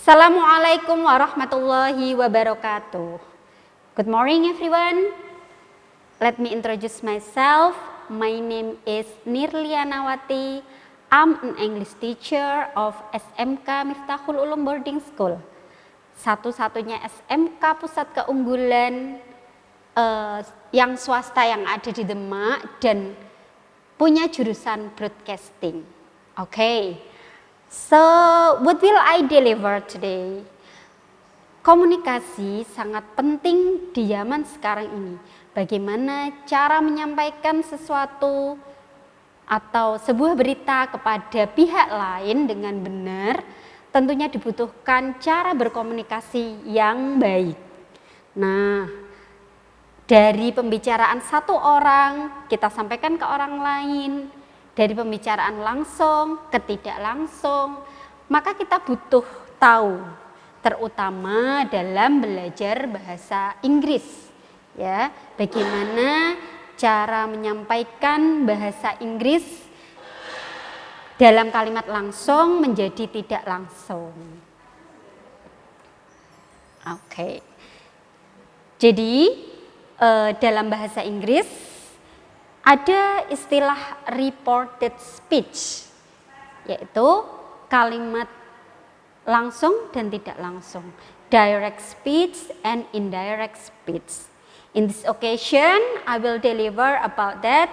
Assalamualaikum warahmatullahi wabarakatuh. Good morning everyone. Let me introduce myself. My name is Nirlianawati. I'm an English teacher of SMK Miftahul Ulum Boarding School. Satu-satunya SMK pusat keunggulan yang swasta yang ada di Demak dan punya jurusan broadcasting. Okay. So, what will I deliver today? Komunikasi sangat penting di zaman sekarang ini. Bagaimana cara menyampaikan sesuatu atau sebuah berita kepada pihak lain dengan benar, tentunya dibutuhkan cara berkomunikasi yang baik. Nah, dari pembicaraan satu orang, kita sampaikan ke orang lain. Dari pembicaraan langsung ke tidak langsung, maka kita butuh tahu, terutama dalam belajar bahasa Inggris, ya, bagaimana cara menyampaikan bahasa Inggris dalam kalimat langsung menjadi tidak langsung. Oke. Jadi dalam bahasa Inggris ada istilah reported speech, yaitu kalimat langsung dan tidak langsung, direct speech and indirect speech. In this occasion, I will deliver about that.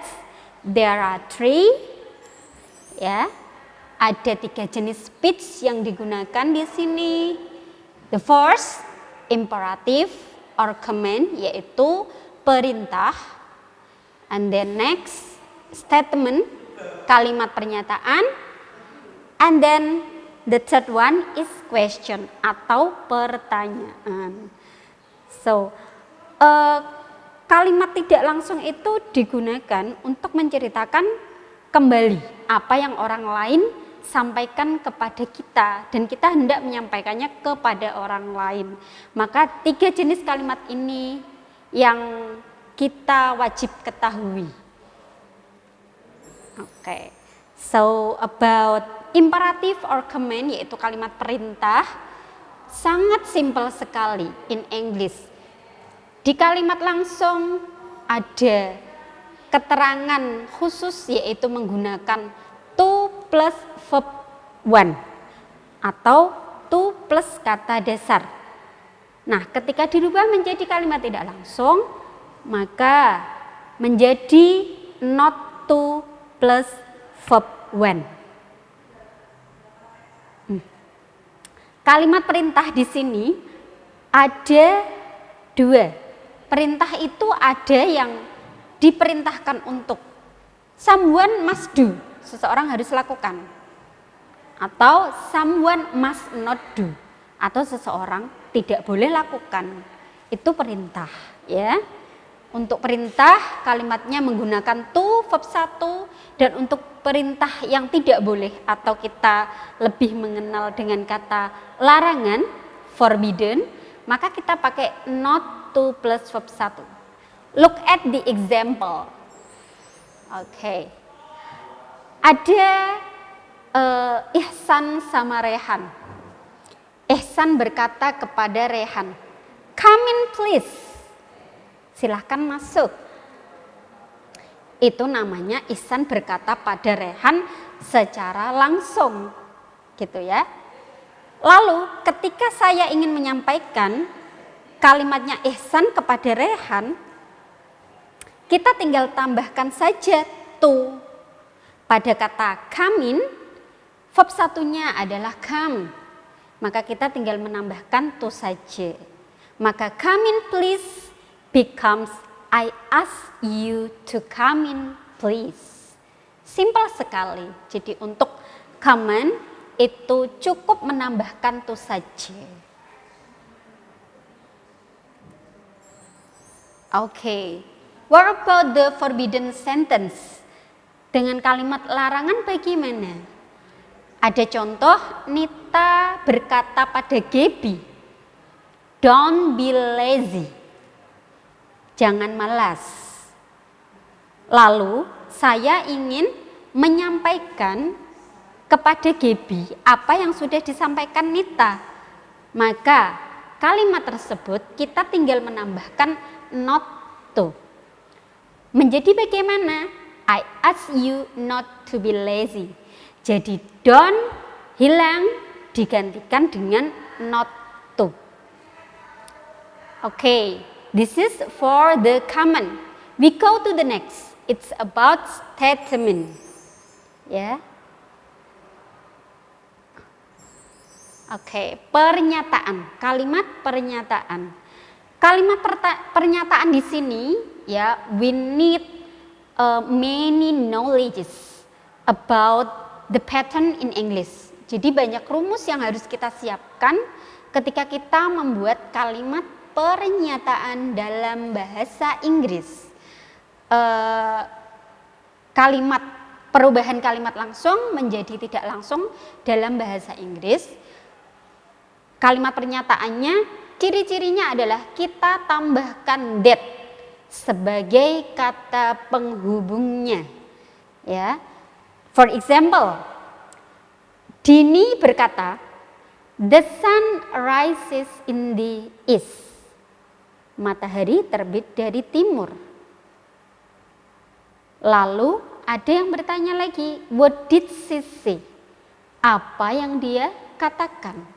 There are three, ya, ada 3 jenis speech yang digunakan di sini. The first, imperative or command, yaitu perintah. And then next, statement, kalimat pernyataan. And then the third one is question atau pertanyaan. So, kalimat tidak langsung itu digunakan untuk menceritakan kembali apa yang orang lain sampaikan kepada kita dan kita hendak menyampaikannya kepada orang lain. Maka 3 jenis kalimat ini yang kita wajib ketahui. Okay. So about imperative or command, yaitu kalimat perintah, sangat simple sekali in English. Di kalimat langsung ada keterangan khusus, yaitu menggunakan to plus verb one atau to plus kata dasar. Nah, ketika dirubah menjadi kalimat tidak langsung, maka menjadi not to plus verb when. Kalimat perintah di sini ada 2. Perintah itu ada yang diperintahkan untuk, someone must do, seseorang harus lakukan, atau someone must not do, atau seseorang tidak boleh lakukan. Itu perintah, ya. Untuk perintah kalimatnya menggunakan to verb 1, dan untuk perintah yang tidak boleh atau kita lebih mengenal dengan kata larangan, forbidden, maka kita pakai not to plus verb 1. Look at the example. Oke. Ada Ihsan sama Rehan. Ihsan berkata kepada Rehan, "Come in please." Silahkan masuk. Itu namanya Ihsan berkata pada Rehan secara langsung, gitu ya. Lalu ketika saya ingin menyampaikan kalimatnya Ihsan kepada Rehan, kita tinggal tambahkan saja to. Pada kata come in, verb 1-nya adalah come. Maka kita tinggal menambahkan to saja. Maka come in please becomes I ask you to come in please. Simple sekali. Jadi untuk come itu cukup menambahkan to saja. Okay. What about the forbidden sentence? Dengan kalimat larangan bagaimana? Ada contoh, Nita berkata pada Gaby, "Don't be lazy." Jangan malas. Lalu saya ingin menyampaikan kepada Gaby apa yang sudah disampaikan Nita. Maka kalimat tersebut kita tinggal menambahkan not to. Menjadi bagaimana? I ask you not to be lazy. Jadi don't hilang digantikan dengan not to. Okay, this is for the common. We go to the next. It's about statement. Ya. Oke, pernyataan. Kalimat pernyataan. Kalimat pernyataan di sini ya, we need many knowledges about the pattern in English. Jadi banyak rumus yang harus kita siapkan ketika kita membuat kalimat pernyataan dalam bahasa Inggris. Perubahan kalimat langsung menjadi tidak langsung dalam bahasa Inggris. Kalimat pernyataannya, ciri-cirinya adalah kita tambahkan that sebagai kata penghubungnya. Ya. For example, Dini berkata, the sun rises in the east. Matahari terbit dari timur. Lalu ada yang bertanya lagi, what did she say? Apa yang dia katakan?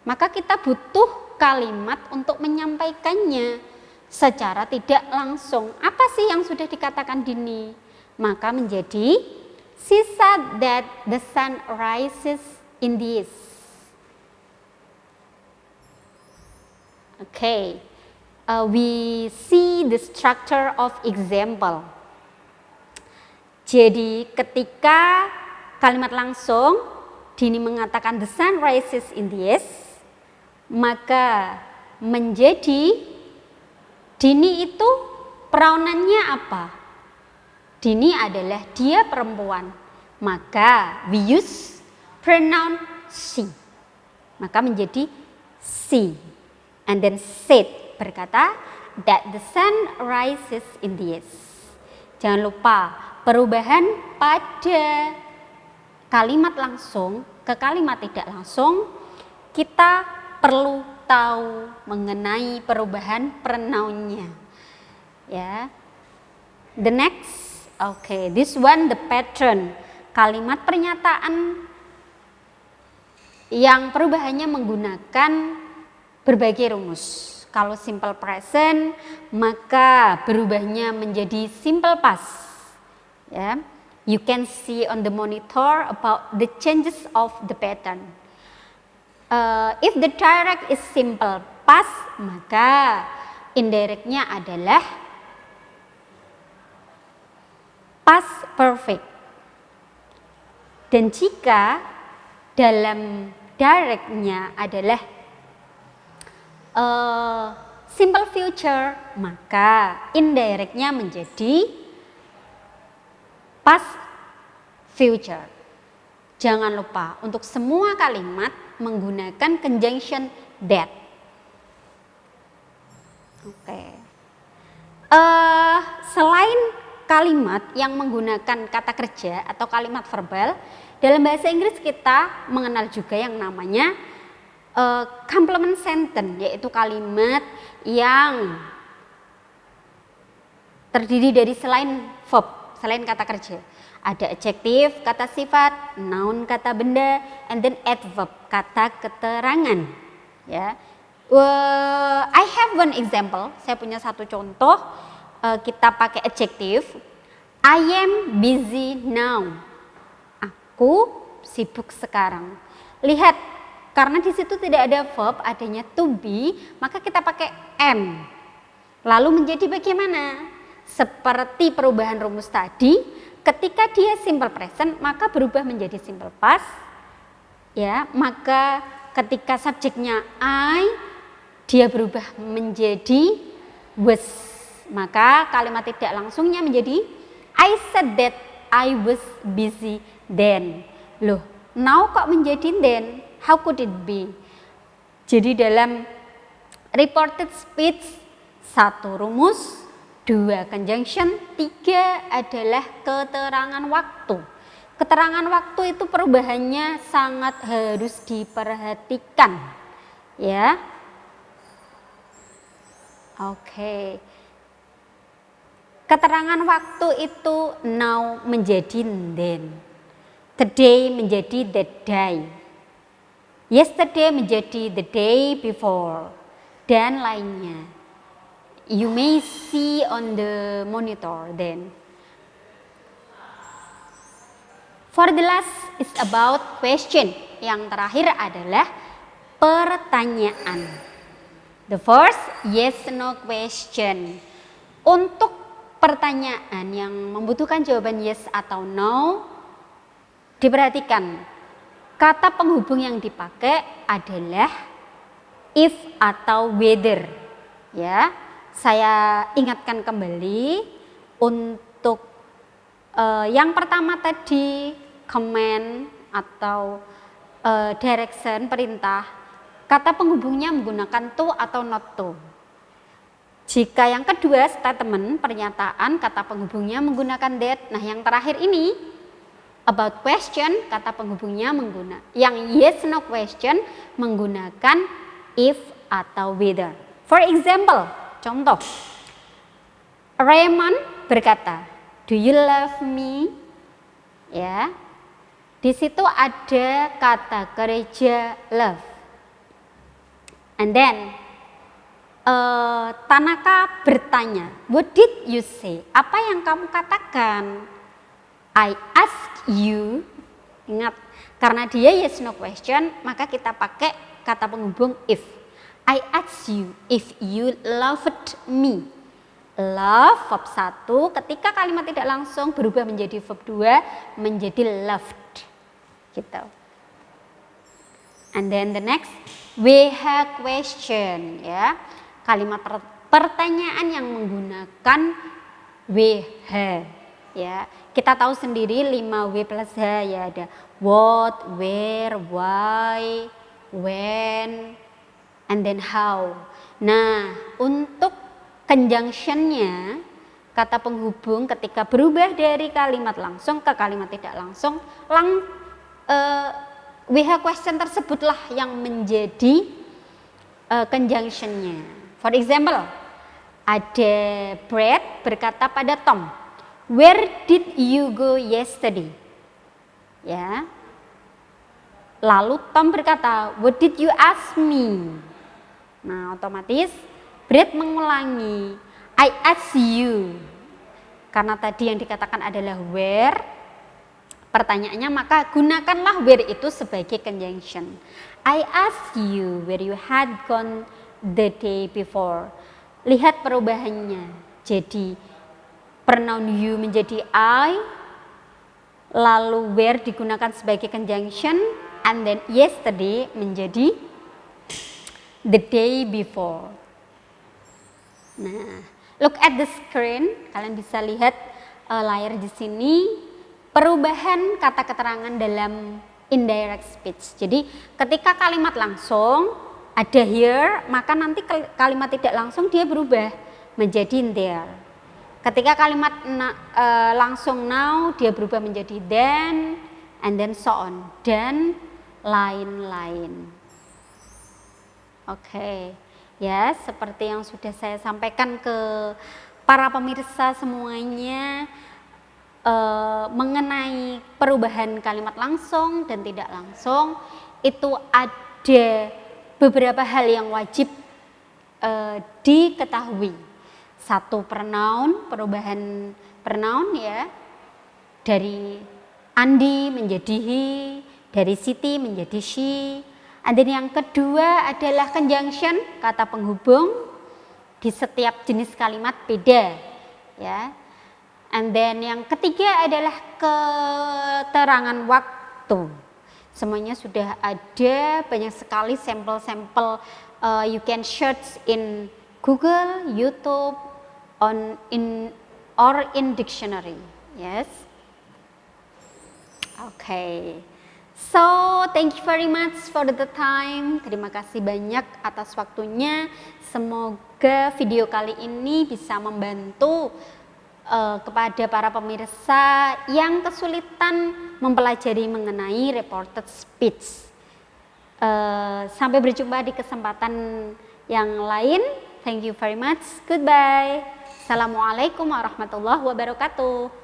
Maka kita butuh kalimat untuk menyampaikannya secara tidak langsung. Apa sih yang sudah dikatakan Dini? Maka menjadi, she said that the sun rises in the east. Okay, we see the structure of example. Jadi ketika kalimat langsung Dini mengatakan the sun rises in the east, maka menjadi Dini itu pronounnya apa? Dini adalah dia perempuan, maka we use pronoun she. Maka menjadi she. And then said, berkata that the sun rises in the east. Jangan lupa perubahan pada kalimat langsung ke kalimat tidak langsung, kita perlu tahu mengenai perubahan pronounnya. Ya. The next, okay, this one the pattern. Kalimat pernyataan yang perubahannya menggunakan berbagai rumus. Kalau simple present, maka berubahnya menjadi simple past. Ya. You can see on the monitor about the changes of the pattern. If the direct is simple past, maka indirectnya adalah past perfect. Dan jika dalam directnya adalah simple future, maka indirectnya menjadi past future. Jangan lupa untuk semua kalimat menggunakan conjunction that. Oke. Selain kalimat yang menggunakan kata kerja atau kalimat verbal, dalam bahasa Inggris kita mengenal juga yang namanya complement sentence, yaitu kalimat yang terdiri dari selain verb, selain kata kerja. Ada adjektif, kata sifat, noun, kata benda, and then adverb, kata keterangan. Ya, I have one example. Saya punya satu contoh. Kita pakai adjektif. I am busy now. Aku sibuk sekarang. Lihat, karena di situ tidak ada verb, adanya to be, maka kita pakai am. Lalu menjadi bagaimana? Seperti perubahan rumus tadi. Ketika dia simple present, maka berubah menjadi simple past. Ya, maka ketika subjeknya I, dia berubah menjadi was. Maka kalimat tidak langsungnya menjadi I said that I was busy then. Loh, now kok menjadi then? How could it be? Jadi dalam reported speech, satu rumus, 2 conjunction, 3 adalah keterangan waktu. Keterangan waktu itu perubahannya sangat harus diperhatikan. Ya. Oke. Keterangan waktu itu now menjadi then. The day menjadi the day. Yesterday menjadi the day before. Dan lainnya. You may see on the monitor then. For the last is about question. Yang terakhir adalah pertanyaan. The first yes no question. Untuk pertanyaan yang membutuhkan jawaban yes atau no, diperhatikan kata penghubung yang dipakai adalah if atau whether. Ya, saya ingatkan kembali untuk yang pertama tadi command atau direction, perintah, kata penghubungnya menggunakan to atau not to. Jika yang kedua statement, pernyataan, kata penghubungnya menggunakan that. Nah, yang terakhir ini about question, kata penghubungnya menggunakan yang yes no question menggunakan if atau whether. For example, contoh, Raymond berkata, do you love me? Ya, di situ ada kata kerja love. And then Tanaka bertanya, what did you say? Apa yang kamu katakan? I ask you. Ingat, karena dia yes no question, maka kita pakai kata penghubung if. I ask you if you loved me. Love verb 1, ketika kalimat tidak langsung berubah menjadi verb 2 menjadi loved. Gitu. And then the next WH question, ya. Kalimat pertanyaan yang menggunakan WH, ya. Kita tahu sendiri 5W plus H, ya, ada what, where, why, when, and then how. Nah, untuk conjunction-nya, kata penghubung ketika berubah dari kalimat langsung ke kalimat tidak langsung, WH question tersebutlah yang menjadi conjunction-nya. For example, ada Brad berkata pada Tom, where did you go yesterday? Ya. Lalu Tom berkata, what did you ask me? Nah, otomatis Brad mengulangi, I ask you. Karena tadi yang dikatakan adalah where, pertanyaannya, maka gunakanlah where itu sebagai conjunction. I ask you where you had gone the day before. Lihat perubahannya. Jadi pronoun you menjadi I, lalu where digunakan sebagai conjunction, and then yesterday menjadi the day before. Nah, look at the screen. Kalian bisa lihat layar di sini perubahan kata keterangan dalam indirect speech. Jadi ketika kalimat langsung ada here, maka nanti kalimat tidak langsung dia berubah menjadi there. Ketika kalimat langsung now, dia berubah menjadi then, and then so on, dan lain-lain. Oke. Ya, seperti yang sudah saya sampaikan ke para pemirsa semuanya mengenai perubahan kalimat langsung dan tidak langsung, itu ada beberapa hal yang wajib diketahui. Satu, pronoun, perubahan pronoun, ya, dari Andi menjadi he, dari Siti menjadi she. And then yang kedua adalah conjunction, kata penghubung di setiap jenis kalimat beda, ya. And then yang ketiga adalah keterangan waktu. Semuanya sudah ada, banyak sekali sampel-sampel, you can search in Google, YouTube, or in dictionary. Yes. Okay. So, thank you very much for the time. Terima kasih banyak atas waktunya. Semoga video kali ini bisa membantu kepada para pemirsa yang kesulitan mempelajari mengenai reported speech. Sampai berjumpa di kesempatan yang lain. Thank you very much. Goodbye. Assalamualaikum warahmatullahi wabarakatuh.